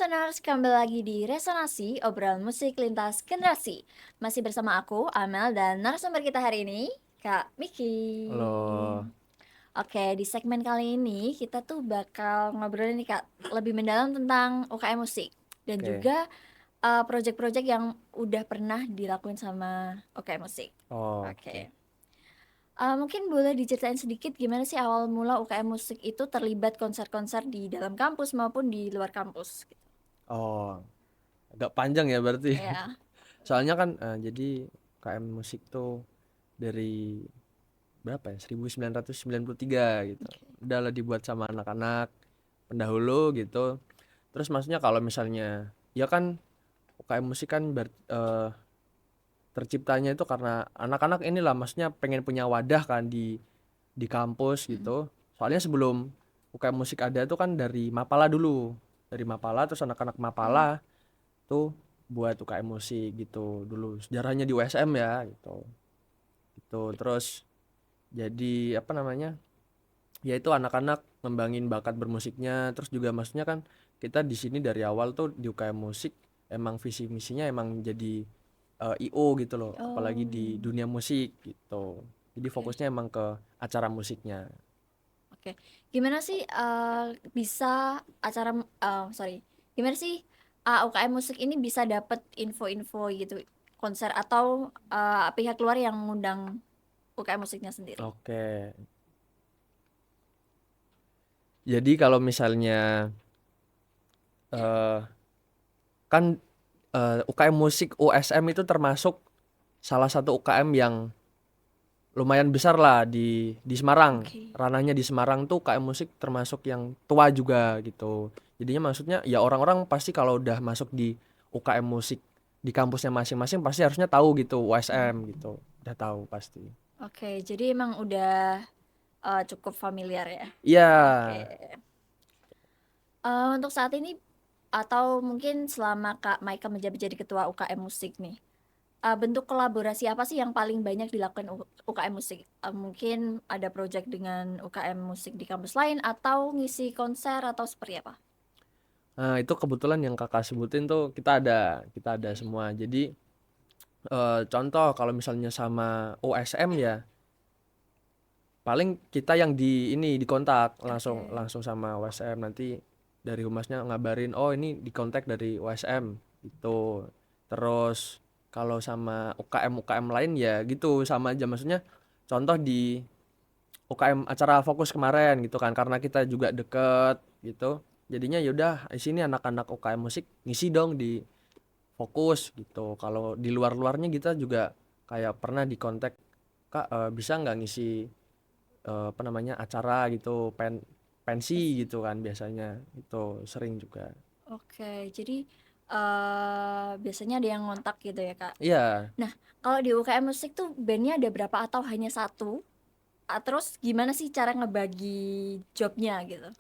Resoners, kembali lagi di Resonasi, obrolan musik lintas generasi. Masih bersama aku, Amel, dan narasumber kita hari ini, Kak Miki. Halo. Oke, di segmen kali ini kita tuh bakal ngobrolin nih Kak, lebih mendalam tentang UKM musik. Dan Oke. juga project-project yang udah pernah dilakuin sama UKM musik. Oh, oke. Oke. Mungkin boleh diceritain sedikit gimana sih awal mula UKM musik itu terlibat konser-konser di dalam kampus maupun di luar kampus gitu. Oh, agak panjang ya berarti. Ya. Soalnya kan jadi KM musik tuh dari berapa ya? 1993 gitu. Oke. Udah lah dibuat sama anak-anak pendahulu gitu. Terus maksudnya kalau misalnya ya kan KM musik kan terciptanya itu karena anak-anak inilah maksudnya pengen punya wadah kan di kampus Mm. gitu. Soalnya sebelum UKM musik ada tuh kan dari Mapala dulu. Dari Mapala terus anak-anak Oh, Mapala tuh buat UKM musik gitu dulu sejarahnya di USM ya gitu gitu terus jadi apa namanya ya itu anak-anak ngembangin bakat bermusiknya terus juga maksudnya kan kita di sini dari awal tuh di UKM musik emang visi misinya emang jadi IO gitu loh apalagi di oh, dunia musik gitu jadi oke, fokusnya emang ke acara musiknya. oke. Gimana sih bisa acara, sorry, gimana sih UKM musik ini bisa dapet info-info gitu, konser atau pihak luar yang ngundang UKM musiknya sendiri? Oke, jadi kalau misalnya eh, kan UKM musik USM itu termasuk salah satu UKM yang lumayan besar lah di Semarang. Oke. Ranahnya di Semarang tuh UKM musik termasuk yang tua juga gitu. Jadinya maksudnya ya orang-orang pasti kalau udah masuk di UKM musik di kampusnya masing-masing pasti harusnya tahu gitu Mm. USM gitu. Udah tahu pasti. Oke, jadi emang udah cukup familiar ya. Iya. Oke. Untuk saat ini atau mungkin selama Kak Maika menjabat jadi ketua UKM musik nih, bentuk kolaborasi apa sih yang paling banyak dilakukan UKM musik? Mungkin ada project dengan UKM musik di kampus lain atau ngisi konser atau seperti apa? Nah, itu kebetulan yang Kakak sebutin tuh kita ada Oke. semua. Jadi contoh kalau misalnya sama USM ya paling kita yang di ini dikontak langsung Oke. langsung sama USM nanti dari humasnya ngabarin oh ini dikontak dari USM gitu terus kalau sama UKM lain ya gitu sama aja maksudnya contoh di UKM acara fokus kemarin gitu kan karena kita juga deket gitu jadinya yaudah di sini anak-anak UKM musik ngisi dong di fokus gitu kalau di luar-luarnya kita juga kayak pernah dikontak kak bisa nggak ngisi apa namanya acara gitu I pensi see. gitu kan biasanya itu sering juga Oke, jadi biasanya ada yang ngontak gitu ya Kak. iya. Nah, kalau di UKM musik tuh bandnya ada berapa atau hanya satu? Terus gimana sih cara ngebagi jobnya gitu?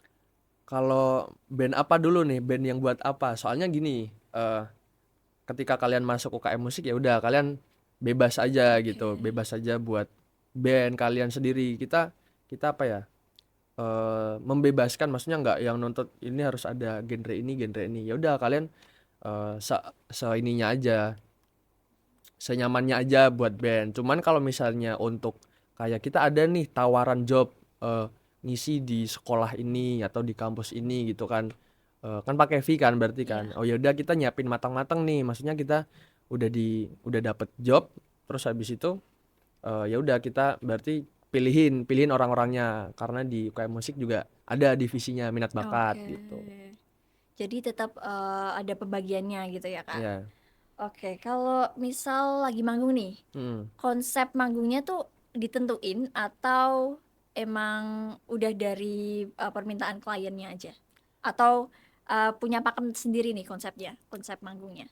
Kalau band apa dulu nih band yang buat apa soalnya gini eh, ketika kalian masuk UKM musik ya udah kalian bebas aja gitu Oke. bebas aja buat band kalian sendiri kita kita apa ya membebaskan maksudnya nggak yang nuntut ini harus ada genre ini ya udah kalian se seininya aja senyamannya aja buat band. Cuman kalau misalnya untuk kayak kita ada nih tawaran job eh, ngisi di sekolah ini atau di kampus ini gitu kan. Kan pakai fee kan berarti kan. Iya. Oh ya udah kita nyiapin matang-matang nih. Maksudnya kita udah dapet job terus habis itu ya udah kita berarti pilihin pilihin orang-orangnya karena di UKM musik juga ada divisinya minat bakat Oke. gitu. Jadi tetap ada pembagiannya gitu ya, Kak. Ya. Oke, kalau misal lagi manggung nih, Hmm. konsep manggungnya tuh ditentuin atau emang udah dari permintaan kliennya aja? Atau punya pakem sendiri nih konsepnya, konsep manggungnya?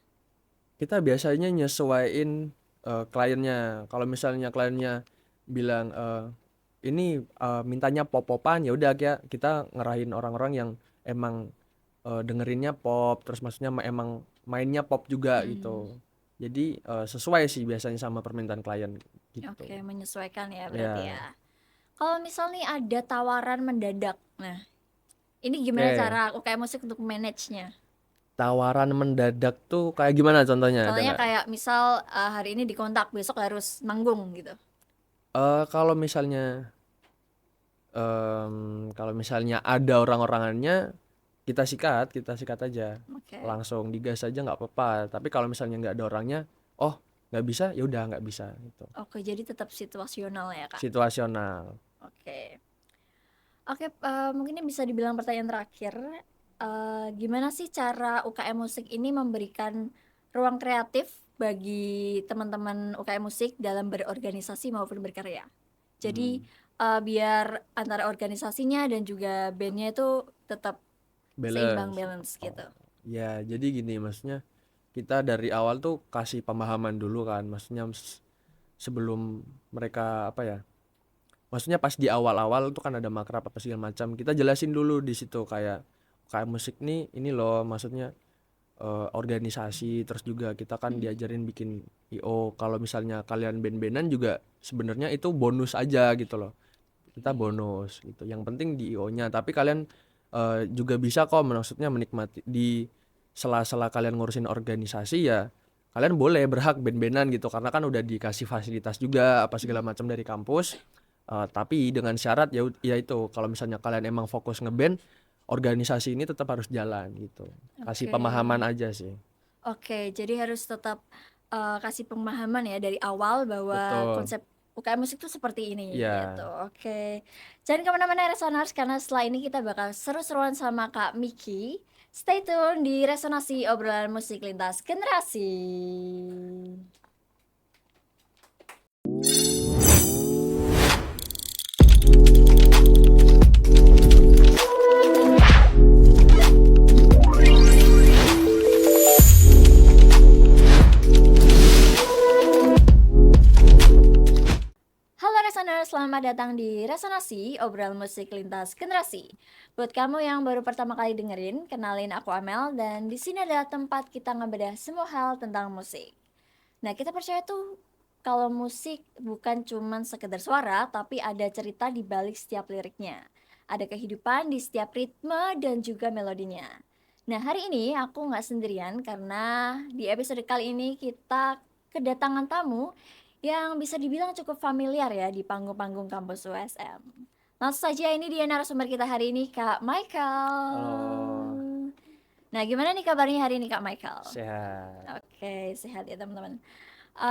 Kita biasanya nyesuaiin kliennya. Kalau misalnya kliennya bilang ini mintanya pop-popan ya udah kita ngerahin orang-orang yang emang dengerinnya pop terus maksudnya emang mainnya pop juga Hmm. gitu. Jadi sesuai sih biasanya sama permintaan klien gitu. Oke, menyesuaikan ya berarti Ya. ya. Kalau misal nih ada tawaran mendadak, nah ini gimana Oke. cara UKM musik untuk manage-nya? Tawaran mendadak tuh kayak gimana contohnya, ada Contohnya nggak? kayak misal hari ini dikontak, besok harus manggung gitu. Kalau misalnya kalau misalnya ada orang-orangannya, kita sikat aja, Oke. langsung digas aja nggak apa-apa. Tapi kalau misalnya nggak ada orangnya, oh nggak bisa, ya udah nggak bisa gitu. Oke, jadi tetap situasional ya, Kak. Situasional. Oke. Oke, mungkin ini bisa dibilang pertanyaan terakhir. Gimana sih cara UKM musik ini memberikan ruang kreatif bagi teman-teman UKM musik dalam berorganisasi maupun berkarya? Jadi, Hmm, biar antara organisasinya dan juga bandnya itu tetap seimbang, balance. balance Oh, gitu. ya jadi gini maksudnya kita dari awal tuh kasih pemahaman dulu kan, maksudnya sebelum mereka apa ya? Maksudnya pas di awal-awal tuh kan ada makrab apa segala macam. Kita jelasin dulu di situ kayak musik nih ini loh maksudnya organisasi, terus juga kita kan Mhm. diajarin bikin IO. Kalau misalnya kalian band-bandan juga sebenarnya itu bonus aja gitu loh. Kita Oke. bonus gitu. Yang penting di IO-nya. Tapi kalian juga bisa kok maksudnya menikmati di sela-sela kalian ngurusin organisasi ya. Kalian boleh berhak band-bandan gitu karena kan udah dikasih fasilitas juga apa segala Mhm. macam dari kampus. Tapi dengan syarat ya itu kalau misalnya kalian emang fokus ngeband, organisasi ini tetap harus jalan gitu. Kasih Oke. pemahaman aja sih. Oke, jadi harus tetap, kasih pemahaman ya dari awal bahwa Betul. konsep UKM musik itu seperti ini gitu, Iya. oke. Jangan kemana-mana Resoners, karena setelah ini kita bakal seru-seruan sama Kak Miki. Stay tune di Resonasi obrolan musik lintas generasi. Halo Resoners, selamat datang di Resonasi, obrolan musik lintas generasi. Buat kamu yang baru pertama kali dengerin, kenalin aku Amel dan di sini adalah tempat kita ngebedah semua hal tentang musik. Nah, kita percaya tuh kalau musik bukan cuman sekedar suara, tapi ada cerita di balik setiap liriknya. Ada kehidupan di setiap ritme dan juga melodinya. Nah, hari ini aku nggak sendirian karena di episode kali ini kita kedatangan tamu yang bisa dibilang cukup familiar ya di panggung-panggung kampus USM. Langsung saja ini dia narasumber kita hari ini, Kak Halo, Michael. Nah, gimana nih kabarnya hari ini, Kak Michael? sehat. Oke, sehat ya teman-teman.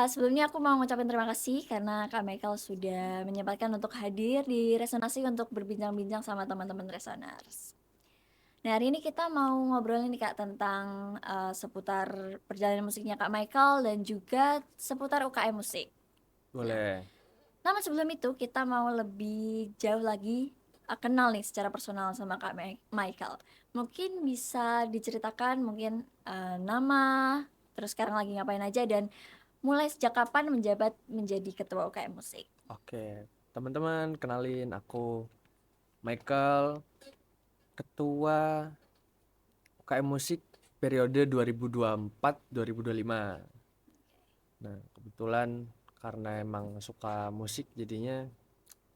Sebelumnya aku mau ngucapin terima kasih karena Kak Michael sudah menyempatkan untuk hadir di Resonasi untuk berbincang-bincang sama teman-teman Resoners. Nah, hari ini kita mau ngobrolin nih Kak tentang seputar perjalanan musiknya Kak Michael dan juga seputar UKM musik. Nah, Boleh. namun sebelum itu kita mau lebih jauh lagi kenal nih secara personal sama Kak Michael. Mungkin bisa diceritakan mungkin nama, terus sekarang lagi ngapain aja dan mulai sejak kapan menjabat menjadi ketua UKM musik? Oke, teman-teman kenalin aku Michael, ketua UKM Musik periode 2024-2025. Nah, kebetulan karena emang suka musik jadinya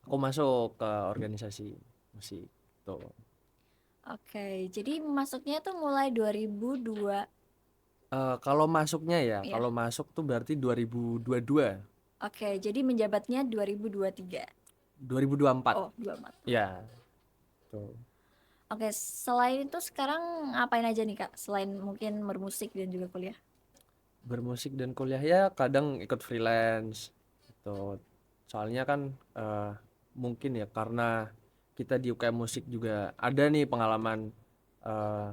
aku masuk ke organisasi musik tuh. Oke, jadi masuknya tuh mulai 2002 Kalau masuknya ya, ya. kalau masuk tuh berarti 2022, Oke, jadi menjabatnya 2023. 2024. Oh, 24. Ya, tuh. Oke, selain itu sekarang ngapain aja nih Kak? Selain mungkin bermusik dan juga kuliah. Bermusik dan kuliah ya kadang ikut freelance gitu. Soalnya kan mungkin ya karena kita di UKM musik juga ada nih pengalaman eh,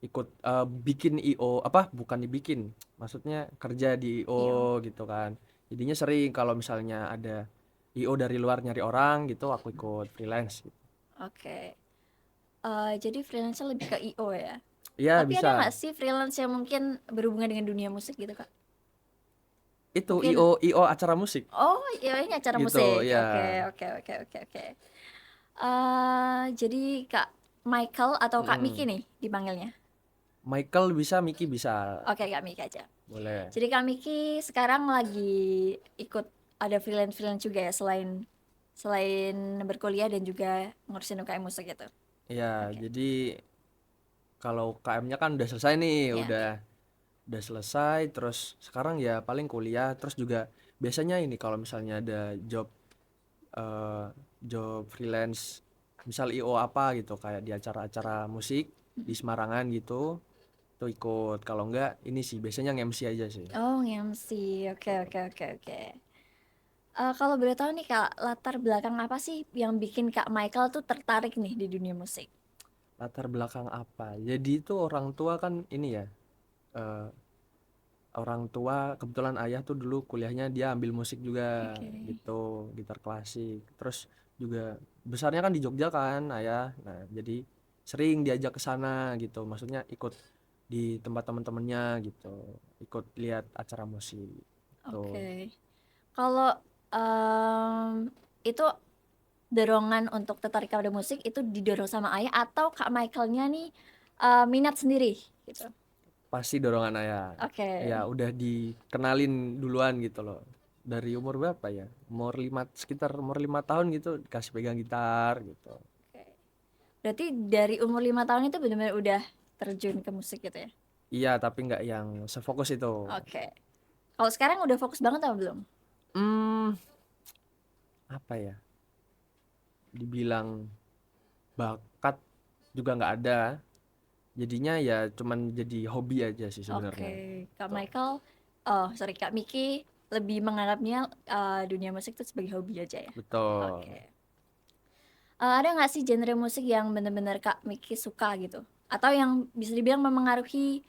ikut bikin IO apa bukan dibikin, maksudnya kerja di IO Iya. gitu kan. Jadinya sering kalau misalnya ada IO dari luar nyari orang gitu aku ikut freelance gitu. Oke. Jadi freelance lebih ke IO ya. Iya Tapi ada bisa. nggak sih freelance yang mungkin berhubungan dengan dunia musik gitu Kak? Itu Mungkin IO acara musik oh iya ini acara gitu musik. ya. Oke, oke, oke, oke, oke. Jadi Kak Michael atau Kak Miki Mm-mm. nih dipanggilnya? Michael bisa, Miki bisa. Oke, Kak Miki aja. Boleh. Jadi Kak Miki sekarang lagi ikut ada freelance-freelance juga ya selain selain berkuliah dan juga ngurusin UKM musik gitu. Ya, Oke. jadi kalau UKM-nya kan udah selesai nih, Ya. udah selesai, terus sekarang ya paling kuliah, terus juga biasanya ini kalau misalnya ada eh, job freelance, misal IO apa gitu, kayak di acara-acara musik di Semarangan gitu, tuh ikut. Kalau enggak ini sih biasanya nge-MC aja sih. Oh, nge-MC. Oke, oke, oke, oke. Kalau boleh tahu nih Kak, latar belakang apa sih yang bikin Kak Michael tuh tertarik nih di dunia musik? Latar belakang apa? Jadi itu orang tua kan ini ya, eh, orang tua kebetulan ayah tuh dulu kuliahnya dia ambil musik juga Oke. gitu, gitar klasik. Terus juga besarnya kan di Jogja kan ayah. Nah, jadi sering diajak ke sana gitu. Maksudnya ikut di tempat teman-temannya gitu. Ikut lihat acara musik. Tuh. Oke. Kalau itu dorongan untuk tertarik pada musik itu didorong sama ayah atau Kak Michaelnya nih minat sendiri gitu? Pasti dorongan ayah. Oke. Ya udah dikenalin duluan gitu loh. Dari umur berapa ya? Sekitar umur 5 tahun gitu dikasih pegang gitar gitu. Oke. Berarti dari umur 5 tahun itu benar-benar udah terjun ke musik gitu ya? Iya, tapi nggak yang sefokus itu. Oke. Kalau sekarang udah fokus banget atau belum? Hmm, apa ya? Dibilang bakat juga nggak ada. Jadinya ya cuman jadi hobi aja sih Oke, sebenarnya. Kak Tuh. Michael, oh sorry Kak Miki lebih menganggapnya dunia musik itu sebagai hobi aja ya? Betul. Oke. Ada nggak sih genre musik yang benar-benar Kak Miki suka gitu? Atau yang bisa dibilang memengaruhi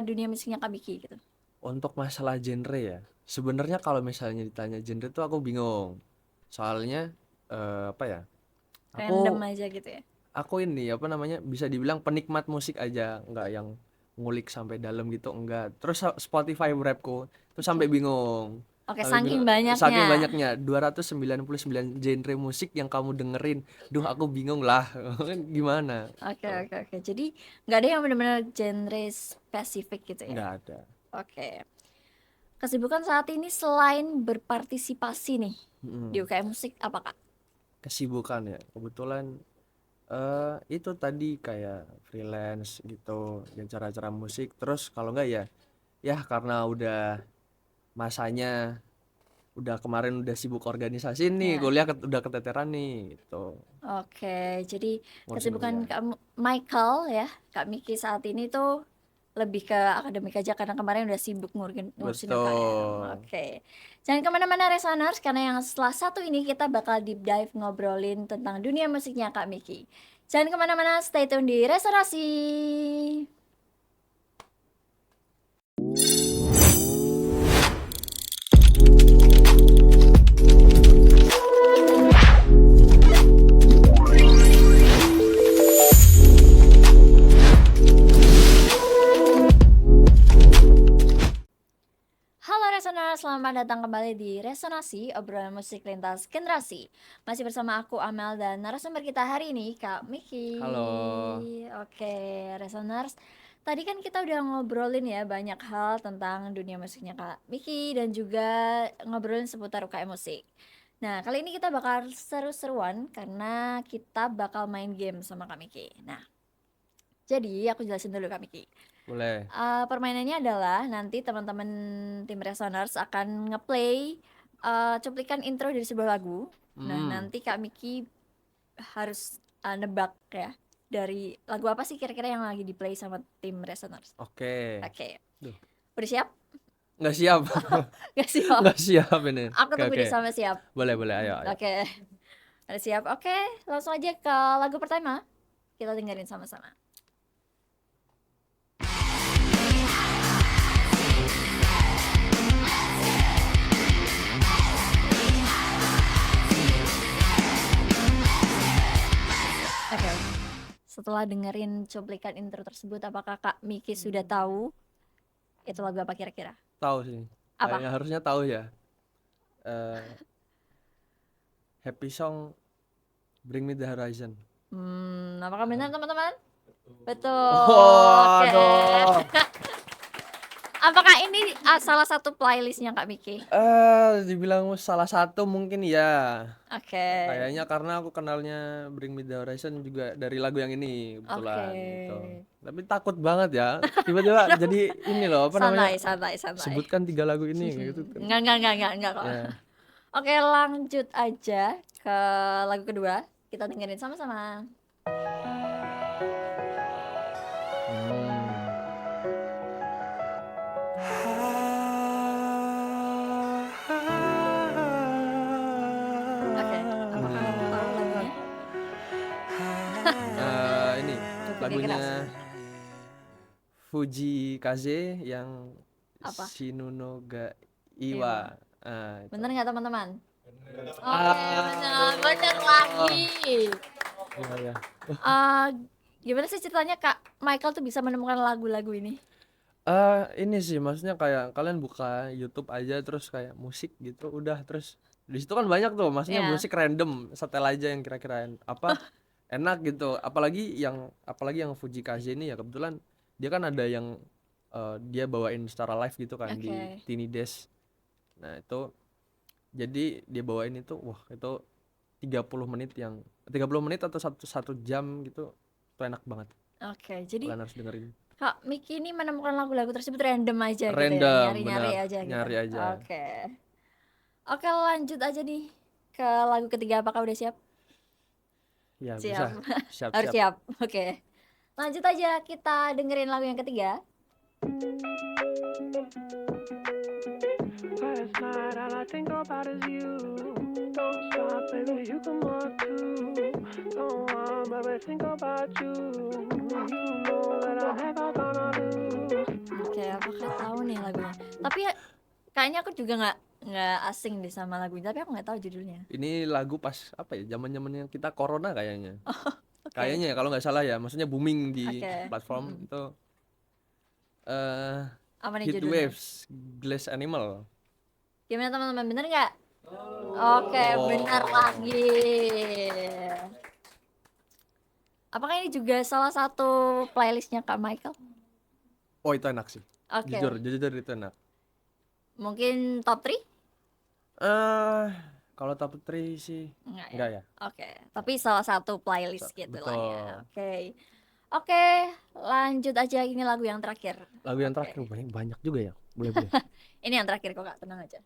dunia musiknya Kak Miki gitu? Untuk masalah genre ya, sebenarnya kalau misalnya ditanya genre tuh aku bingung. Soalnya apa ya? Random Aku aja gitu ya? aku ini apa namanya bisa dibilang penikmat musik aja, nggak yang ngulik sampai dalam gitu enggak. Terus Spotify rapku tuh Oke. sampai bingung. Oke, Sampai saking bingung banyaknya. saking banyaknya 299 genre musik yang kamu dengerin. Duh, aku bingung lah. Gimana? Oke, Tuh, oke, oke. Jadi nggak ada yang benar-benar genre spesifik gitu ya? nggak ada. Oke. Kesibukan saat ini selain berpartisipasi nih di Mm-mm. UKM musik apa Kak? Kesibukan ya. Kebetulan itu tadi kayak freelance gitu, yang cara-cara musik. Terus kalau enggak ya, ya karena udah masanya udah kemarin udah sibuk organisasi nih Ya. kuliah udah keteteran nih gitu Oke, jadi ngurusin kuliah. kesibukan Kak Michael ya, Kak Miki saat ini tuh lebih ke akademik aja karena kemarin udah sibuk ngurusin UKM. Betul. Oke, jangan kemana-mana Resoners karena yang setelah satu ini kita bakal deep dive ngobrolin tentang dunia musiknya Kak Miki. Jangan kemana-mana, stay tune di Resonasi. Halo Resoners, selamat datang kembali di Resonasi, obrolan musik lintas generasi. Masih bersama aku Amel dan narasumber kita hari ini Kak Miki. Halo. Oke, Resoners. Tadi kan kita udah ngobrolin ya banyak hal tentang dunia musiknya Kak Miki dan juga ngobrolin seputar UKM musik. Nah, kali ini kita bakal seru-seruan karena kita bakal main game sama Kak Miki. Nah, jadi aku jelasin dulu Kak Miki. Boleh. Permainannya adalah nanti teman-teman tim Resoners akan ngeplay cuplikan intro dari sebuah lagu. Nah, Hmm. nanti Kak Miki harus nebak ya dari lagu apa sih kira-kira yang lagi di play sama tim Resoners. Oke. Oke, Duh, udah siap? nggak siap. Gak siap. Nggak siap ini. Aku Oke, tunggu oke, di sama siap. boleh, boleh, ayo, ayo. Oke, udah siap. Oke, langsung aja ke lagu pertama. Kita dengerin sama-sama. Oke, setelah dengerin cuplikan intro tersebut, apakah Kak Miki sudah tahu itu lagu apa kira-kira? Tahu sih, Apa? kayaknya harusnya tahu ya. eh Happy Song, Bring Me the Horizon. Apakah benar teman-teman? Betul. Oke. Waduh. Apakah ini salah satu playlistnya Kak Miki? Dibilang salah satu mungkin ya. Oke. Kayaknya karena aku kenalnya Bring Me The Horizon juga dari lagu yang ini Oke. kebetulan gitu. Tapi takut banget ya. Tiba-tiba jadi ini loh, apa namanya? Santai, santai, santai. Sebutkan 3 lagu ini kayak gitu kan. Enggak kok. Ya. Oke, lanjut aja ke lagu kedua. Kita dengerin sama-sama. Hmm. Oke, apakah tahu lagunya? Ini Cukup keras. lagunya Fuji Kaze yang Apa? Shinuno ga Iwa. Iwa. Itu. Bener nggak teman-teman? Oke, Ah. bener lagi. Iya, ya. Gimana sih ceritanya Kak Michael tuh bisa menemukan lagu-lagu ini? Ini sih maksudnya kayak kalian buka YouTube aja terus kayak musik gitu udah terus di situ kan banyak tuh maksudnya Ya, musik random setel aja yang kira-kira apa enak gitu apalagi yang Fuji Kaze ini ya kebetulan dia kan ada yang dia bawain secara live gitu kan di oke. Tiny Desk. Nah itu jadi dia bawain itu wah itu 30 menit 30 menit atau satu jam gitu itu enak banget Oke, jadi kalian harus dengerin. Kak Miki ini menemukan lagu-lagu tersebut random aja gitu ya, Random nyari-nyari bener aja gitu. nyari aja. Oke. Oke, lanjut aja nih ke lagu ketiga. Apakah udah siap? Ya Siap. bisa Harus siap-siap. siap. Oke. Lanjut aja kita dengerin lagu yang ketiga. Last night all I think about is you. Don't stop, baby, you come on too. Don't want, baby, think about you. You know that I never gonna lose. Oke, apakah tahu nih lagunya? Tapi kayaknya aku juga nggak asing deh sama lagu ini. Tapi aku nggak tahu judulnya. Ini lagu pas apa ya zaman-zamannya kita corona kayaknya. Oke. Kayaknya ya kalau nggak salah ya, maksudnya booming di Oke. platform Mm-mm. itu eh Apa nih Heat judulnya? Waves Glass Animal. Gimana teman-teman? Bener nggak? Oke, benar Oh. lagi. Apakah ini juga salah satu playlistnya Kak Michael? Oh, itu enak sih. Jujur, Oke, jujur itu enak. mungkin top 3? Eh kalau top 3 sih Enggak ya? enggak ya. Oke, tapi salah satu playlist gitu lah ya. Betul. Oke. Oke, lanjut aja ini lagu yang terakhir. Lagu yang Oke. terakhir banyak juga ya. Boleh. Ini yang terakhir kok Kak, tenang aja.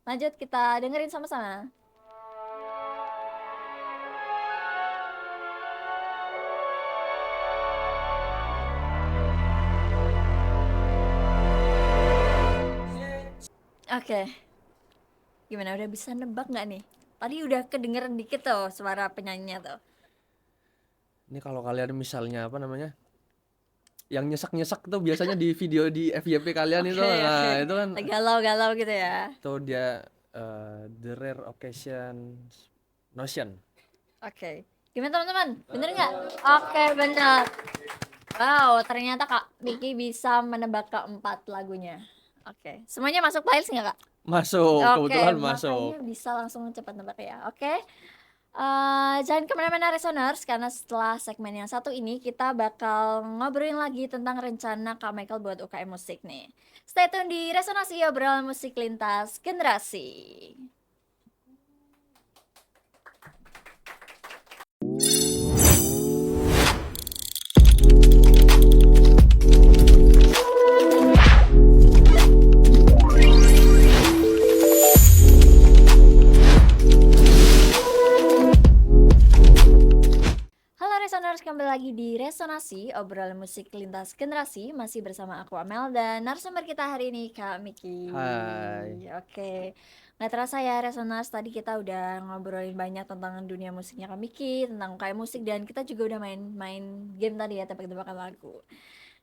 Lanjut kita dengerin sama-sama. Oke. Gimana udah bisa nebak nggak nih? Tadi udah kedengeran dikit tuh suara penyanyinya tuh. Ini kalau kalian misalnya apa namanya? Yang nyesek-nyesek tuh biasanya di video di FYP kalian itu. Oke, oke. Nah, itu kan Galau-galau gitu ya. itu dia The Rare Occasion Notion. Oke. Gimana teman-teman? Bener nggak? Oke, bener. Wow, ternyata Kak Miki bisa menebak keempat lagunya. Oke. Semuanya masuk playlist nggak Kak? Masuk, Oke, kebetulan masuk. makanya bisa langsung cepat nebak ya. Oke. Jangan kemana-mana Resoners, karena setelah segmen yang satu ini kita bakal ngobrolin lagi tentang rencana Kak Michael buat UKM musik nih. Stay tune di Resonasi obrolan musik lintas generasi. Halo Resoners, kembali lagi di Resonasi, obrolan musik lintas generasi. Masih bersama aku Amel dan narasumber kita hari ini Kak Miki. Hai. Oke, nggak terasa ya Resoners, tadi kita udah ngobrolin banyak tentang dunia musiknya Kak Miki, tentang kayak musik, dan kita juga udah main game tadi ya, tebak-tebakan lagu.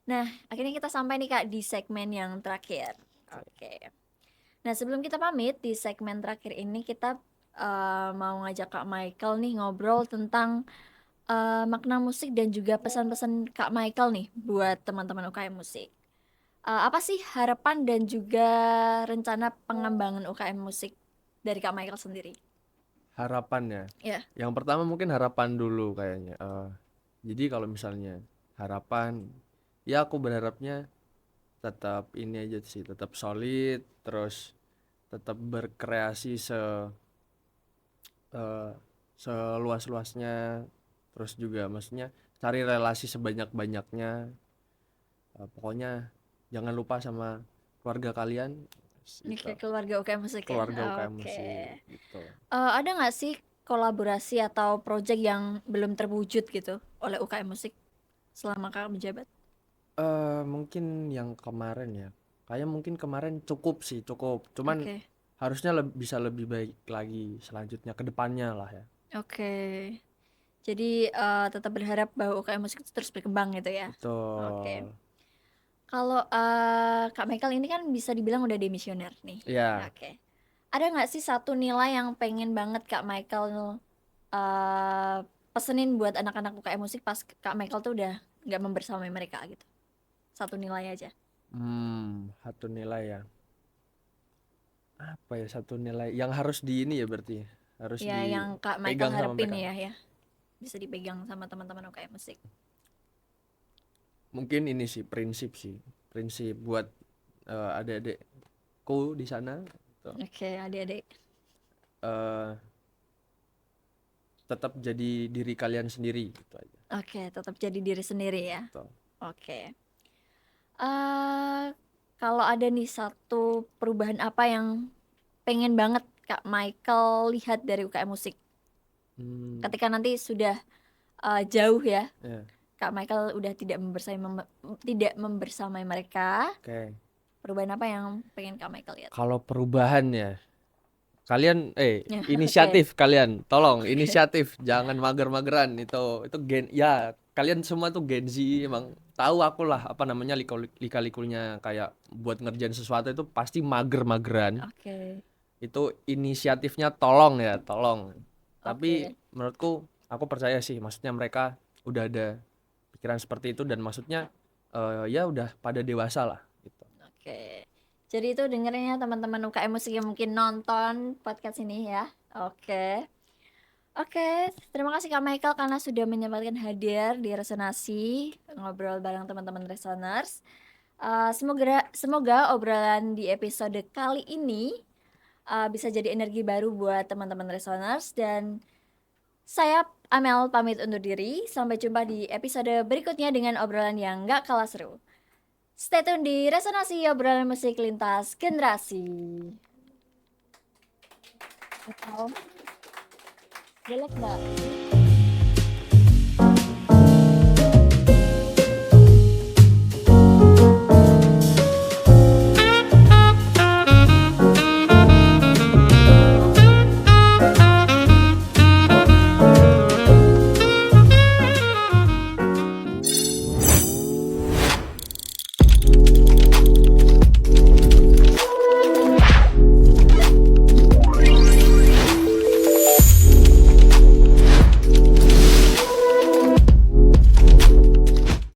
Nah, akhirnya kita sampai nih Kak di segmen yang terakhir. Oke. Nah, sebelum kita pamit, di segmen terakhir ini kita mau ngajak Kak Michael nih ngobrol tentang makna musik dan juga pesan-pesan Kak Michael nih buat teman-teman UKM musik. Apa sih harapan dan juga rencana pengembangan UKM musik dari Kak Michael sendiri? Harapannya. Ya. Yang pertama mungkin harapan dulu kayaknya. Jadi kalau misalnya harapan, ya aku berharapnya tetap ini aja sih, tetap solid, terus tetap berkreasi eh, seluas-luasnya, terus juga maksudnya cari relasi sebanyak-banyaknya. Pokoknya jangan lupa sama keluarga kalian Ini gitu, kayak keluarga UKM Musik ya. keluarga UKM Oke. musik gitu. Ada nggak sih kolaborasi atau project yang belum terwujud gitu oleh UKM Musik selama kakak menjabat? Mungkin yang kemarin ya, kayak mungkin kemarin cukup sih, cukup, cuman Oke. harusnya bisa lebih baik lagi selanjutnya ke depannya lah ya. Oke. Jadi tetap berharap bahwa UKM Musik itu terus berkembang gitu ya. Oke. Betul. Kalau Kak Michael ini kan bisa dibilang udah demisioner nih. Ya. Oke. Ada nggak sih satu nilai yang pengen banget Kak Michael uh, pesenin buat anak-anak UKM Musik pas Kak Michael tuh udah nggak membersamai mereka gitu? Satu nilai aja. Satu nilai ya. Apa ya satu nilai yang harus di ini ya berarti harus Ya yang Kak Michael dipegang sama harapin mereka. ya. Bisa dipegang sama teman-teman UKM Musik. Mungkin ini sih prinsip buat adik-adikku di sana gitu. Oke, adik-adik. Eh, tetap jadi diri kalian sendiri gitu aja. Oke, tetap jadi diri sendiri ya. Betul. Oke. Kalau ada nih satu perubahan apa yang pengen banget Kak Michael lihat dari UKM Musik ketika nanti sudah jauh ya, Ya. Kak Michael udah tidak membersamai mereka. Oke. Perubahan apa yang pengen Kak Michael lihat? Kalau perubahan ya, kalian Ya, inisiatif kalian, tolong inisiatif, jangan mager-mageran itu gen ya, kalian semua tuh Gen Z emang tahu aku lah apa namanya lika-likunya kayak buat ngerjain sesuatu itu pasti mager-mageran. Oke. Itu inisiatifnya tolong ya, tolong. Tapi Oke. menurutku aku percaya sih, maksudnya mereka udah ada pikiran seperti itu dan maksudnya ya udah pada dewasa lah gitu. Oke. Jadi itu dengerin ya teman-teman UKM Musik yang mungkin nonton podcast ini ya. Oke. Oke, terima kasih Kak Michael karena sudah menyempatkan hadir di Resonasi ngobrol bareng teman-teman Resoners. Semoga obrolan di episode kali ini bisa jadi energi baru buat teman-teman Resoners, dan saya Amel pamit undur diri. Sampai jumpa di episode berikutnya dengan obrolan yang gak kalah seru. Stay tune di Resonasi, obrolan musik lintas generasi. Jelek nggak?